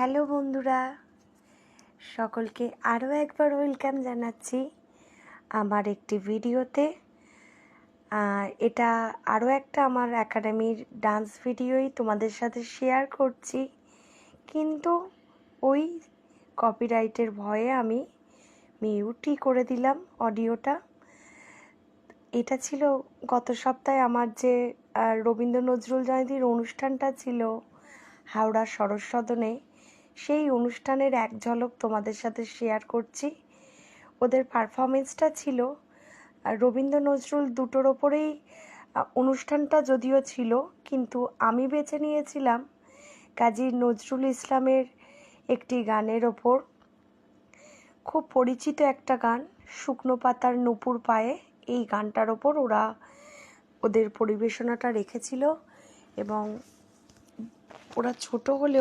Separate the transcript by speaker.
Speaker 1: Hello বন্ধুরা, সকলকে আরও একবার ওয়েলকাম জানাচ্ছি আমার একটি ভিডিওতে। এটা আরও একটা আমার একাডেমির ডান্স ভিডিওই তোমাদের সাথে শেয়ার করছি, কিন্তু ওই কপিরাইটের ভয়ে আমি মিউটই করে দিলাম অডিওটা। এটা ছিল গত সপ্তাহে আমার যে রবীন্দ্র নজরুল জয়ন্তীর অনুষ্ঠানটা ছিল হাওড়া সরোজ সদনে, সেই অনুষ্ঠানের এক ঝলক তোমাদের সাথে শেয়ার করছি। ওদের পারফরমেন্সটা ছিল রবীন্দ্র নজরুল দুটোর ওপরেই অনুষ্ঠানটা যদিও ছিল, কিন্তু আমি বেছে নিয়েছিলাম কাজী নজরুল ইসলামের একটি গানের ওপর। খুব পরিচিত একটা গান, শুকনো পাতার নূপুর পায়ে, এই গানটার ওপর ওরা ওদের পরিবেশনাটা রেখেছিল। এবং ওরা ছোট হলেও